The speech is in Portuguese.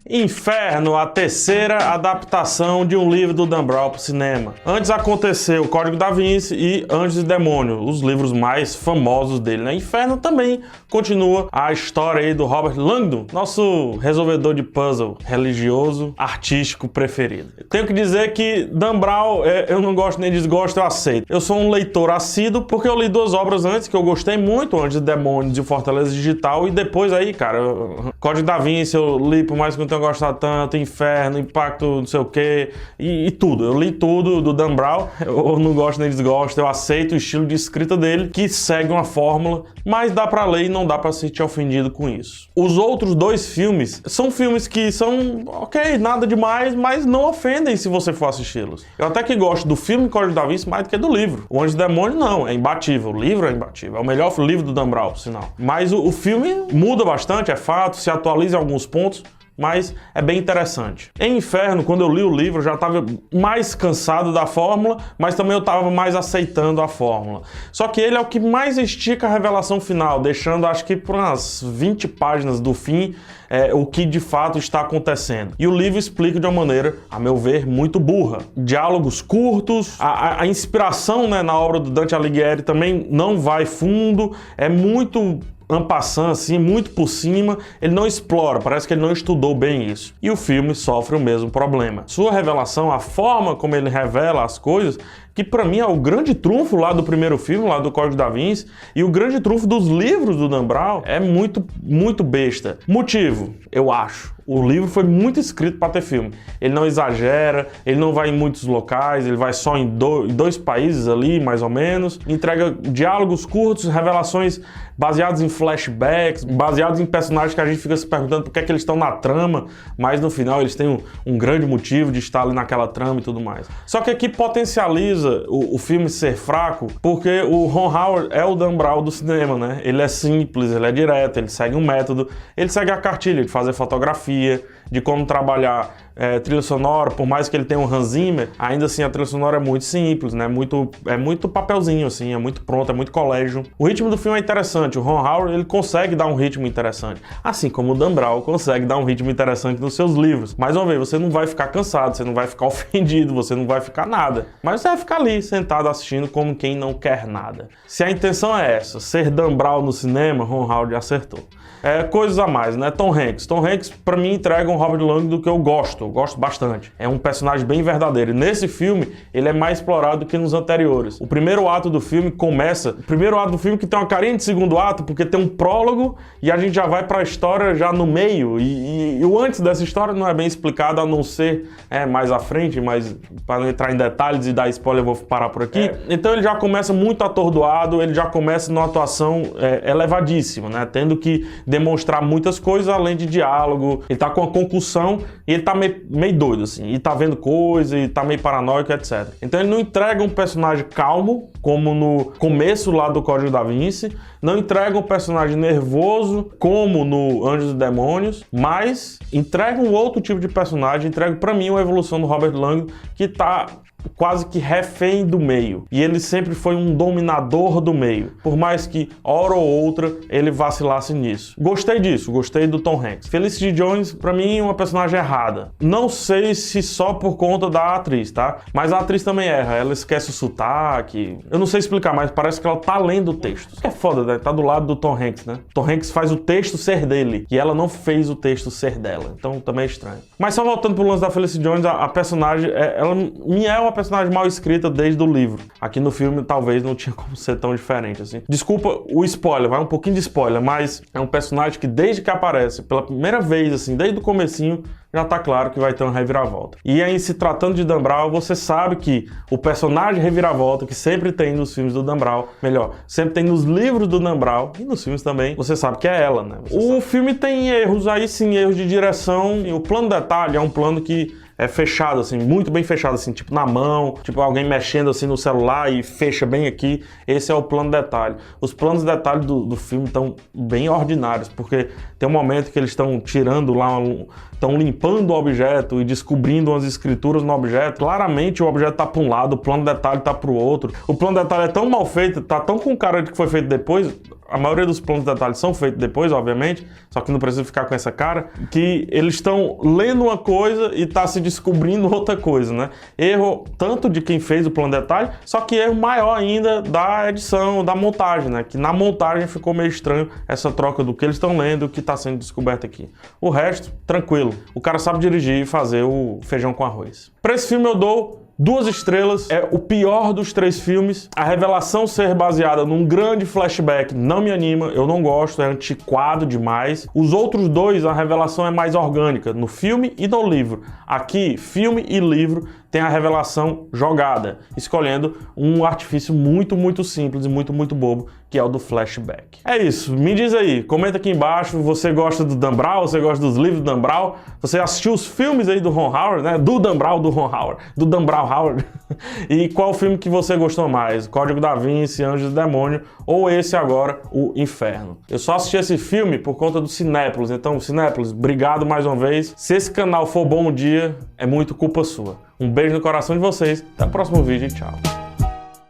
Inferno, a terceira adaptação de um livro do Dan Brown para o cinema. Antes aconteceu Código da Vinci e Anjos e Demônios, os livros mais famosos dele, né? Inferno também continua a história aí do Robert Langdon, nosso resolvedor de puzzle religioso, artístico preferido. Tenho que dizer que Dan Brown, eu não gosto nem desgosto, eu aceito. Eu sou um leitor assíduo porque eu li duas obras antes que eu gostei muito, Anjos e Demônios e Fortaleza Digital, e depois aí, cara, Código da Vinci eu li, por mais que eu não tenha gostado tanto, Inferno, Impacto, não sei o que, e tudo. Eu li tudo do Dan Brown, eu não gosto nem desgosto, eu aceito o estilo de escrita dele, que segue uma fórmula, mas dá pra ler e não dá pra se sentir ofendido com isso. Os outros dois filmes são filmes que são, ok, nada demais, mas não ofendem se você for assisti-los. Eu até que gosto do filme Código da Vinci mais do que do livro. O Anjo e Demônio não, é imbatível. O livro é imbatível. É o melhor livro do Dan Brown, por sinal. Mas o filme muda bastante, é fato, se atualiza em alguns pontos, mas é bem interessante. Em Inferno, quando eu li o livro, eu já estava mais cansado da fórmula, mas também eu estava mais aceitando a fórmula. Só que ele é o que mais estica a revelação final, deixando, acho que por umas 20 páginas do fim, o que de fato está acontecendo. E o livro explica de uma maneira, a meu ver, muito burra. Diálogos curtos, a inspiração, né, na obra do Dante Alighieri também não vai fundo, é muito en passant, assim, muito por cima, ele não explora, parece que ele não estudou bem isso. E o filme sofre o mesmo problema. Sua revelação, a forma como ele revela as coisas, que pra mim é o grande trunfo lá do primeiro filme, lá do Código da Vinci, e o grande trunfo dos livros do Dan Brown, é muito besta. Motivo, eu acho. O livro foi muito escrito para ter filme. Ele não exagera, ele não vai em muitos locais, ele vai só em dois países ali, mais ou menos. Entrega diálogos curtos, revelações baseadas em flashbacks, baseados em personagens que a gente fica se perguntando por que é que eles estão na trama, mas no final eles têm um grande motivo de estar ali naquela trama e tudo mais. Só que aqui potencializa o filme ser fraco, porque o Ron Howard é o Dan Brown do cinema, né? Ele é simples, ele é direto, ele segue um método, ele segue a cartilha de fazer fotografia, de como trabalhar trilha sonora, por mais que ele tenha um Hans Zimmer, ainda assim a trilha sonora é muito simples, né? É muito papelzinho, assim, é muito pronto, é muito colégio. O ritmo do filme é interessante, o Ron Howard ele consegue dar um ritmo interessante, assim como o Dan Brown consegue dar um ritmo interessante nos seus livros. Mais uma vez, você não vai ficar cansado, você não vai ficar ofendido, você não vai ficar nada, mas você vai ficar ali, sentado assistindo como quem não quer nada. Se a intenção é essa, ser Dan Brown no cinema, Ron Howard acertou. Coisas a mais, né? Tom Hanks, pra mim, entrega um Robert Langdon que eu gosto bastante. É um personagem bem verdadeiro. E nesse filme, ele é mais explorado do que nos anteriores. O primeiro ato do filme que tem uma carinha de segundo ato, porque tem um prólogo e a gente já vai pra história já no meio. E o antes dessa história não é bem explicado, a não ser mais à frente, mas para não entrar em detalhes e dar spoiler, eu vou parar por aqui. Então ele já começa muito atordoado, ele já começa numa atuação elevadíssima, né? Tendo que demonstrar muitas coisas além de diálogo. Ele tá com uma concussão e ele tá meio doido, assim, e tá vendo coisa, e tá meio paranoico, etc. Então ele não entrega um personagem calmo, como no começo lá do Código da Vinci, não entrega um personagem nervoso, como no Anjos e Demônios, mas entrega um outro tipo de personagem, entrega pra mim uma evolução do Robert Langdon, que tá quase que refém do meio. E ele sempre foi um dominador do meio. Por mais que, hora ou outra, ele vacilasse nisso. Gostei disso, gostei do Tom Hanks. Felicity Jones, pra mim, é uma personagem errada. Não sei se só por conta da atriz, tá? Mas a atriz também erra. Ela esquece o sotaque. Eu não sei explicar, mas parece que ela tá lendo o texto. Isso que é foda, né? Tá do lado do Tom Hanks, né? Tom Hanks faz o texto ser dele. E ela não fez o texto ser dela. Então também é estranho. Mas só voltando pro lance da Felicity Jones, a personagem, ela me é uma personagem mal escrita desde o livro. Aqui no filme talvez não tinha como ser tão diferente assim. Desculpa o spoiler, vai um pouquinho de spoiler, mas é um personagem que desde que aparece pela primeira vez, assim, desde o comecinho, já tá claro que vai ter uma reviravolta. E aí, se tratando de Dan Brown, você sabe que o personagem reviravolta que sempre tem nos filmes do Dan Brown, melhor, sempre tem nos livros do Dan Brown e nos filmes também, você sabe que é ela, né? O filme tem erros, aí sim, erros de direção, e o plano detalhe é um plano que é fechado, assim, muito bem fechado, assim, tipo na mão, tipo alguém mexendo assim no celular e fecha bem aqui. Esse é o plano detalhe. Os planos detalhe do filme estão bem ordinários, porque tem um momento que eles estão tirando lá, estão limpando o objeto e descobrindo umas escrituras no objeto. Claramente o objeto tá para um lado, o plano detalhe tá para o outro. O plano detalhe é tão mal feito, tá tão com cara de que foi feito depois. a maioria dos planos de detalhe são feitos depois, obviamente, só que não precisa ficar com essa cara, que eles estão lendo uma coisa e tá se descobrindo outra coisa, né? Erro tanto de quem fez o plano de detalhe, só que erro maior ainda da edição, da montagem, né? Que na montagem ficou meio estranho essa troca do que eles estão lendo e o que está sendo descoberto aqui. O resto, tranquilo. O cara sabe dirigir e fazer o feijão com arroz. Para esse filme eu dou 2 estrelas, é o pior dos 3 filmes. A revelação ser baseada num grande flashback não me anima, eu não gosto, é antiquado demais. Os outros 2, a revelação é mais orgânica, no filme e no livro. Aqui, filme e livro tem a revelação jogada, escolhendo um artifício muito simples e muito bobo, que é o do flashback. É isso, me diz aí, comenta aqui embaixo, você gosta do Dan Brown, você gosta dos livros do Dan Brown, você assistiu os filmes aí do Ron Howard, né? Do Dan Brown, do Ron Howard, do Dan Brown Howard. E qual filme que você gostou mais? Código da Vinci, Anjos e Demônio, ou esse agora, O Inferno? Eu só assisti esse filme por conta do Cinépolis, então Cinépolis, obrigado mais uma vez. Se esse canal for bom um dia, é muito culpa sua. Um beijo no coração de vocês, até o próximo vídeo e tchau.